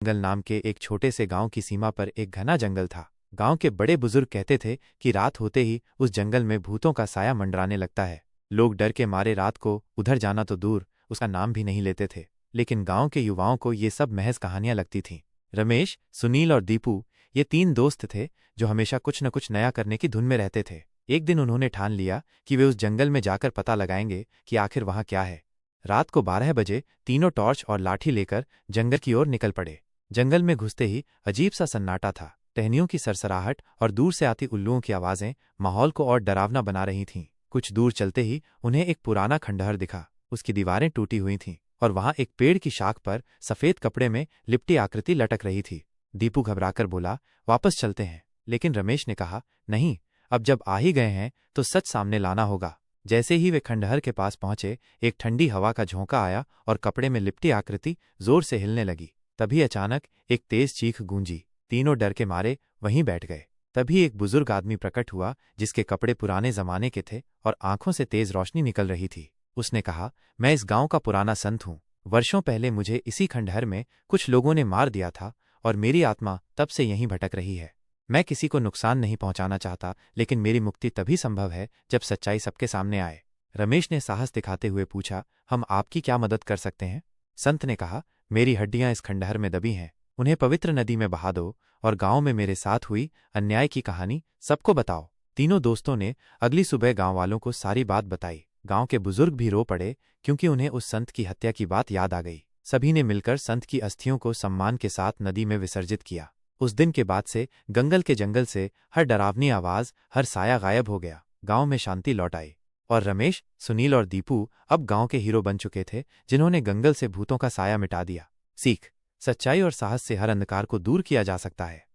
जंगल नाम के एक छोटे से गांव की सीमा पर एक घना जंगल था। गांव के बड़े बुजुर्ग कहते थे कि रात होते ही उस जंगल में भूतों का साया मंडराने लगता है। लोग डर के मारे रात को उधर जाना तो दूर, उसका नाम भी नहीं लेते थे। लेकिन गांव के युवाओं को ये सब महज कहानियां लगती थीं। रमेश, सुनील और दीपू, ये 3 दोस्त थे जो हमेशा कुछ न कुछ नया करने की धुन में रहते थे। एक दिन उन्होंने ठान लिया कि वे उस जंगल में जाकर पता लगाएंगे कि आखिर वहां क्या है। रात को 12 बजे तीनों टॉर्च और लाठी लेकर जंगल की ओर निकल पड़े। जंगल में घुसते ही अजीब सा सन्नाटा था। टहनियों की सरसराहट और दूर से आती उल्लुओं की आवाजें माहौल को और डरावना बना रही थीं। कुछ दूर चलते ही उन्हें एक पुराना खंडहर दिखा। उसकी दीवारें टूटी हुई थीं और वहां एक पेड़ की शाख पर सफेद कपड़े में लिपटी आकृति लटक रही थी। दीपू घबराकर बोला, वापस चलते हैं। लेकिन रमेश ने कहा, नहीं, अब जब आ ही गए हैं तो सच सामने लाना होगा। जैसे ही वे खंडहर के पास पहुंचे, एक ठंडी हवा का झोंका आया और कपड़े में लिपटी आकृति जोर से हिलने लगी। तभी अचानक एक तेज चीख गूंजी। तीनों डर के मारे वहीं बैठ गए। तभी एक बुजुर्ग आदमी प्रकट हुआ जिसके कपड़े पुराने जमाने के थे और आंखों से तेज रोशनी निकल रही थी। उसने कहा, मैं इस गांव का पुराना संत हूं। वर्षों पहले मुझे इसी खंडहर में कुछ लोगों ने मार दिया था और मेरी आत्मा तब से यहीं भटक रही है। मैं किसी को नुकसान नहीं पहुंचाना चाहता, लेकिन मेरी मुक्ति तभी संभव है जब सच्चाई सबके सामने आए। रमेश ने साहस दिखाते हुए पूछा, हम आपकी क्या मदद कर सकते हैं? संत ने कहा, मेरी हड्डियां इस खंडहर में दबी हैं, उन्हें पवित्र नदी में बहा दो और गांव में मेरे साथ हुई अन्याय की कहानी सबको बताओ। तीनों दोस्तों ने अगली सुबह गांव वालों को सारी बात बताई। गांव के बुजुर्ग भी रो पड़े क्योंकि उन्हें उस संत की हत्या की बात याद आ गई। सभी ने मिलकर संत की अस्थियों को सम्मान के साथ नदी में विसर्जित किया। उस दिन के बाद से जंगल से हर डरावनी आवाज, हर साया गायब हो गया। गांव में शांति लौट आई और रमेश, सुनील और दीपू अब गांव के हीरो बन चुके थे, जिन्होंने जंगल से भूतों का साया मिटा दिया। सीख, सच्चाई और साहस से हर अंधकार को दूर किया जा सकता है।